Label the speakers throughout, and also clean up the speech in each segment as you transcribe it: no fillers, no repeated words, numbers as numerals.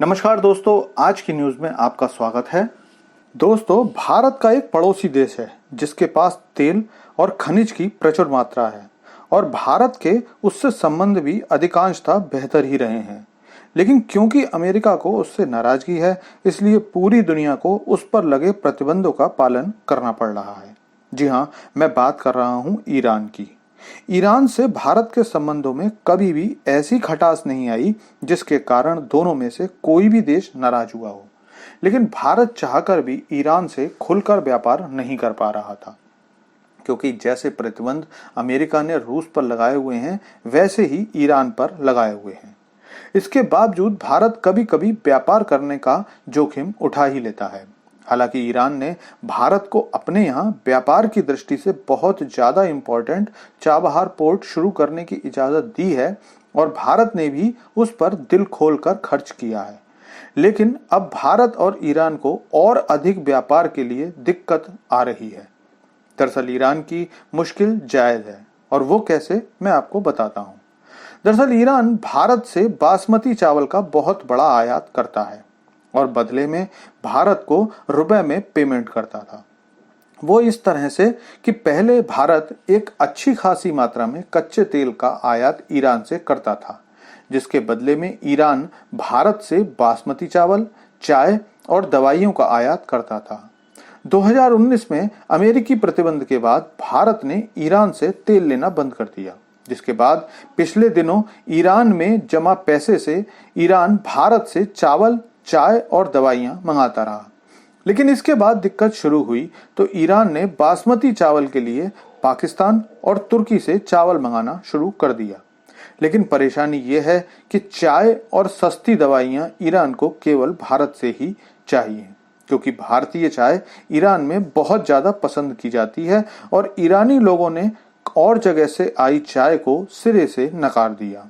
Speaker 1: नमस्कार दोस्तों, आज की न्यूज में आपका स्वागत है। दोस्तों, भारत का एक पड़ोसी देश है जिसके पास तेल और खनिज की प्रचुर मात्रा है और भारत के उससे संबंध भी अधिकांशतः बेहतर ही रहे हैं। लेकिन क्योंकि अमेरिका को उससे नाराजगी है, इसलिए पूरी दुनिया को उस पर लगे प्रतिबंधों का पालन करना पड़ रहा है। जी हाँ, मैं बात कर रहा हूँ ईरान की। ईरान से भारत के संबंधों में कभी भी ऐसी खटास नहीं आई जिसके कारण दोनों में से कोई भी देश नाराज हुआ हो। लेकिन भारत चाहकर भी ईरान से खुलकर व्यापार नहीं कर पा रहा था, क्योंकि जैसे प्रतिबंध अमेरिका ने रूस पर लगाए हुए हैं, वैसे ही ईरान पर लगाए हुए हैं। इसके बावजूद भारत कभी कभी व्यापार करने का जोखिम उठा ही लेता है। हालांकि ईरान ने भारत को अपने यहाँ व्यापार की दृष्टि से बहुत ज्यादा इम्पोर्टेंट चाबहार पोर्ट शुरू करने की इजाजत दी है और भारत ने भी उस पर दिल खोलकर खर्च किया है। लेकिन अब भारत और ईरान को और अधिक व्यापार के लिए दिक्कत आ रही है। दरअसल ईरान की मुश्किल जायज है, और वो कैसे, मैं आपको बताता हूँ। दरअसल ईरान भारत से बासमती चावल का बहुत बड़ा आयात करता है और बदले में भारत को रुपए में पेमेंट करता था। वो इस तरह से कि पहले भारत एक अच्छी खासी मात्रा में कच्चे तेल का आयात ईरान से करता था, जिसके बदले में ईरान भारत से बासमती चावल, चाय और दवाइयों का आयात करता था। 2019 में अमेरिकी प्रतिबंध के बाद भारत ने ईरान से तेल लेना बंद कर दिया, जिसके बाद पिछले दिनों ईरान में जमा पैसे से ईरान भारत से चावल, चाय और दवाइयां मंगाता रहा। लेकिन इसके बाद दिक्कत शुरू हुई तो ईरान ने बासमती चावल के लिए पाकिस्तान और तुर्की से चावल मंगाना शुरू कर दिया। लेकिन परेशानी यह है कि चाय और सस्ती दवाइयां ईरान को केवल भारत से ही चाहिए, क्योंकि भारतीय चाय ईरान में बहुत ज्यादा पसंद की जाती है और ईरानी लोगों ने और जगह से आई चाय को सिरे से नकार दिया।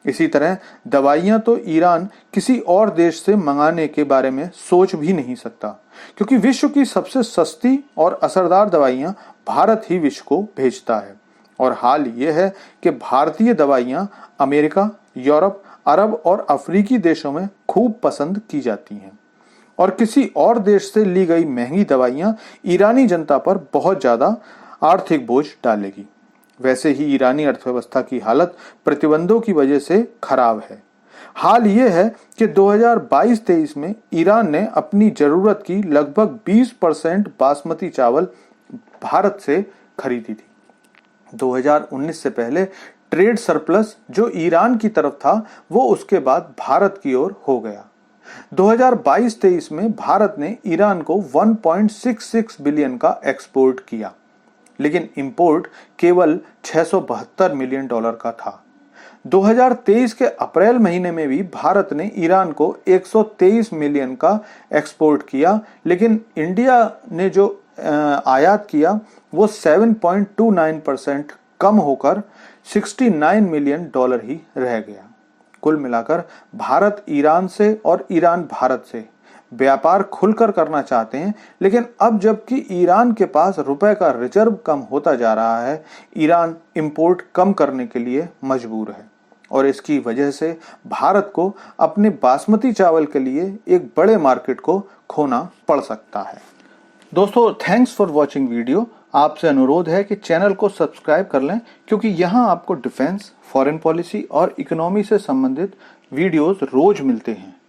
Speaker 1: इसी तरह दवाइयां तो ईरान किसी और देश से मंगाने के बारे में सोच भी नहीं सकता, क्योंकि विश्व की सबसे सस्ती और असरदार दवाइयां भारत ही विश्व को भेजता है। और हाल ये है कि भारतीय दवाइयां अमेरिका, यूरोप, अरब और अफ्रीकी देशों में खूब पसंद की जाती हैं और किसी और देश से ली गई महंगी दवाइयां ईरानी जनता पर बहुत ज्यादा आर्थिक बोझ डालेगी। वैसे ही ईरानी अर्थव्यवस्था की हालत प्रतिबंधों की वजह से खराब है। हाल ये है कि 2022-23 में ईरान ने अपनी जरूरत की लगभग 20% बासमती चावल भारत से खरीदी थी। 2019 से पहले ट्रेड सरप्लस जो ईरान की तरफ था, वो उसके बाद भारत की ओर हो गया। 2022-23 में भारत ने ईरान को 1.66 बिलियन का एक्सपोर्ट किया, लेकिन इंपोर्ट केवल $672 मिलियन का था। 2023 के अप्रैल महीने में भी भारत ने ईरान को 123 मिलियन का एक्सपोर्ट किया, लेकिन इंडिया ने जो आयात किया वो 7.29% कम होकर $69 मिलियन ही रह गया। कुल मिलाकर भारत ईरान से और ईरान भारत से व्यापार खुलकर करना चाहते हैं, लेकिन अब जबकि ईरान के पास रुपए का रिजर्व कम होता जा रहा है, ईरान इंपोर्ट कम करने के लिए मजबूर है और इसकी वजह से भारत को अपने बासमती चावल के लिए एक बड़े मार्केट को खोना पड़ सकता है। दोस्तों, थैंक्स फॉर वॉचिंग वीडियो। आपसे अनुरोध है कि चैनल को सब्सक्राइब कर लें, क्योंकि यहाँ आपको डिफेंस, फॉरेन पॉलिसी और इकोनॉमी से संबंधित वीडियोस रोज मिलते हैं।